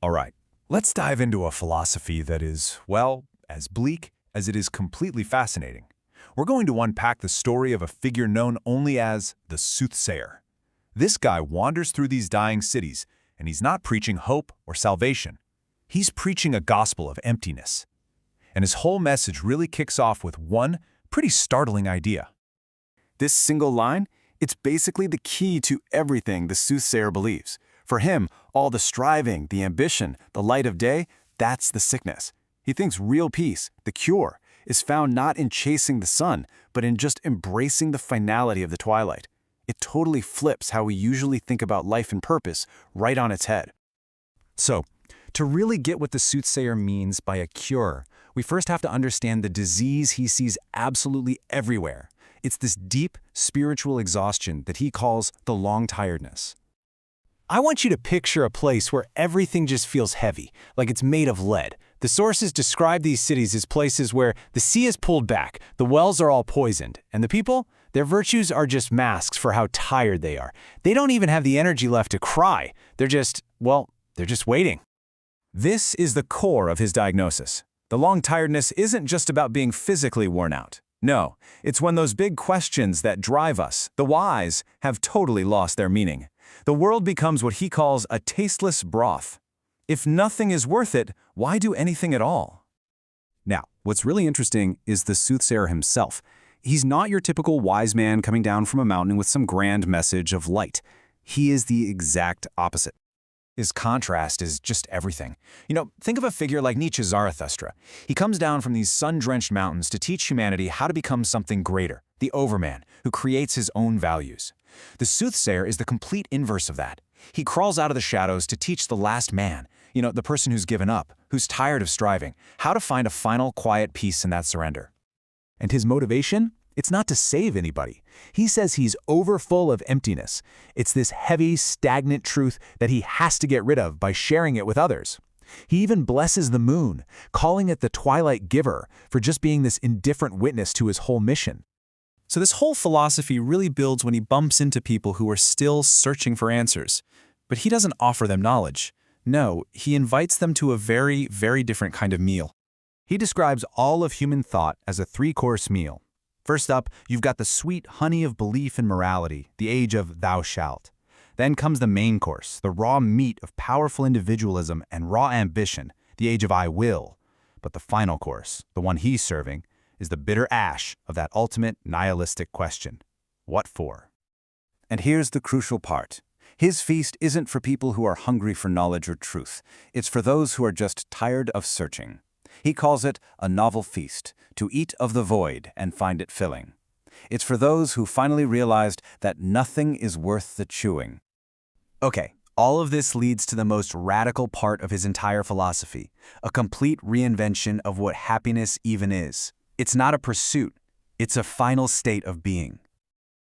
All right, let's dive into a philosophy that is, well, as bleak as it is completely fascinating. We're going to unpack the story of a figure known only as the soothsayer. This guy wanders through these dying cities, and he's not preaching hope or salvation. He's preaching a gospel of emptiness. And his whole message really kicks off with one pretty startling idea. This single line, it's basically the key to everything the soothsayer believes. For him, all the striving, the ambition, the light of day, that's the sickness. He thinks real peace, the cure, is found not in chasing the sun, but in just embracing the finality of the twilight. It totally flips how we usually think about life and purpose right on its head. So, to really get what the soothsayer means by a cure, we first have to understand the disease he sees absolutely everywhere. It's this deep spiritual exhaustion that he calls the long tiredness. I want you to picture a place where everything just feels heavy, like it's made of lead. The sources describe these cities as places where the sea is pulled back, the wells are all poisoned, and the people, their virtues are just masks for how tired they are. They don't even have the energy left to cry. They're just waiting. This is the core of his diagnosis. The long tiredness isn't just about being physically worn out. No, it's when those big questions that drive us, the whys, have totally lost their meaning. The world becomes what he calls a tasteless broth. If nothing is worth it, why do anything at all? Now, what's really interesting is the soothsayer himself. He's not your typical wise man coming down from a mountain with some grand message of light. He is the exact opposite. His contrast is just everything. Think of a figure like Nietzsche's Zarathustra. He comes down from these sun-drenched mountains to teach humanity how to become something greater, the overman, who creates his own values. The soothsayer is the complete inverse of that. He crawls out of the shadows to teach the last man, the person who's given up, who's tired of striving, how to find a final quiet peace in that surrender. And his motivation? It's not to save anybody. He says he's overfull of emptiness. It's this heavy, stagnant truth that he has to get rid of by sharing it with others. He even blesses the moon, calling it the Twilight giver for just being this indifferent witness to his whole mission. So this whole philosophy really builds when he bumps into people who are still searching for answers. But he doesn't offer them knowledge. No, he invites them to a very, very different kind of meal. He describes all of human thought as a three-course meal. First up, you've got the sweet honey of belief and morality, the age of thou shalt. Then comes the main course, the raw meat of powerful individualism and raw ambition, the age of I will. But the final course, the one he's serving, is the bitter ash of that ultimate nihilistic question. What for? And here's the crucial part. His feast isn't for people who are hungry for knowledge or truth. It's for those who are just tired of searching. He calls it a novel feast, to eat of the void and find it filling. It's for those who finally realized that nothing is worth the chewing. Okay, all of this leads to the most radical part of his entire philosophy, a complete reinvention of what happiness even is. It's not a pursuit, it's a final state of being.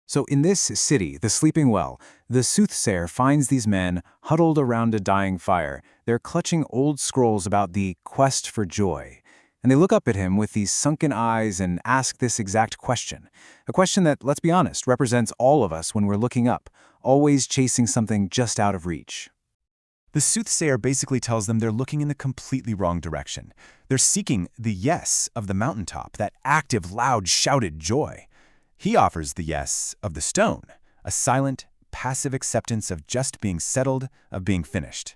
So in this city, the Sleeping Well, the soothsayer finds these men huddled around a dying fire. They're clutching old scrolls about the quest for joy. And they look up at him with these sunken eyes and ask this exact question. A question that, let's be honest, represents all of us when we're looking up, always chasing something just out of reach. The soothsayer basically tells them they're looking in the completely wrong direction. They're seeking the yes of the mountaintop, that active, loud, shouted joy. He offers the yes of the stone, a silent, passive acceptance of just being settled, of being finished.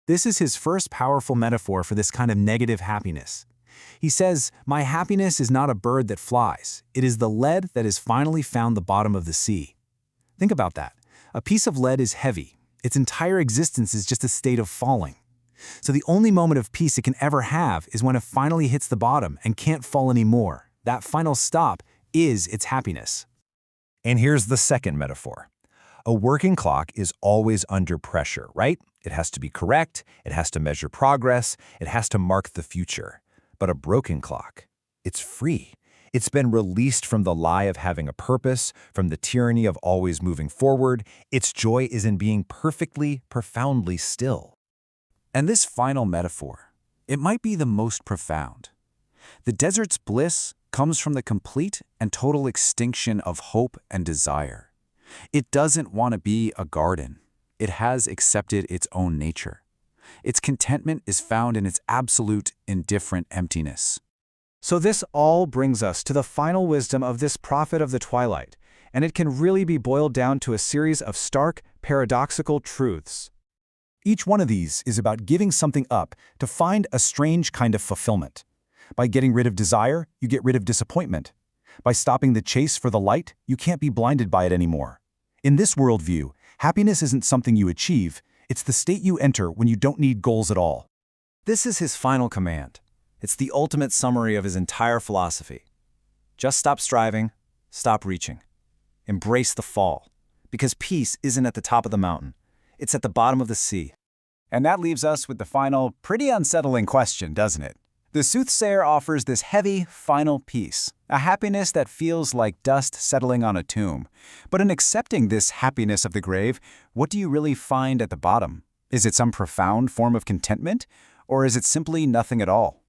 This is his first powerful metaphor for this kind of negative happiness. He says, "My happiness is not a bird that flies. It is the lead that has finally found the bottom of the sea." Think about that. A piece of lead is heavy. Its entire existence is just a state of falling. So the only moment of peace it can ever have is when it finally hits the bottom and can't fall anymore. That final stop is its happiness. And here's the second metaphor. A working clock is always under pressure, right? It has to be correct, it has to measure progress, it has to mark the future. But a broken clock, it's free. It's been released from the lie of having a purpose, from the tyranny of always moving forward. Its joy is in being perfectly, profoundly still. And this final metaphor, it might be the most profound. The desert's bliss comes from the complete and total extinction of hope and desire. It doesn't want to be a garden. It has accepted its own nature. Its contentment is found in its absolute, indifferent emptiness. So this all brings us to the final wisdom of this prophet of the Twilight, and it can really be boiled down to a series of stark, paradoxical truths. Each one of these is about giving something up to find a strange kind of fulfillment. By getting rid of desire, you get rid of disappointment. By stopping the chase for the light, you can't be blinded by it anymore. In this worldview, happiness isn't something you achieve, it's the state you enter when you don't need goals at all. This is his final command. It's the ultimate summary of his entire philosophy. Just stop striving, stop reaching. Embrace the fall, because peace isn't at the top of the mountain. It's at the bottom of the sea. And that leaves us with the final, pretty unsettling question, doesn't it? The soothsayer offers this heavy, final peace, a happiness that feels like dust settling on a tomb. But in accepting this happiness of the grave, what do you really find at the bottom? Is it some profound form of contentment, or is it simply nothing at all?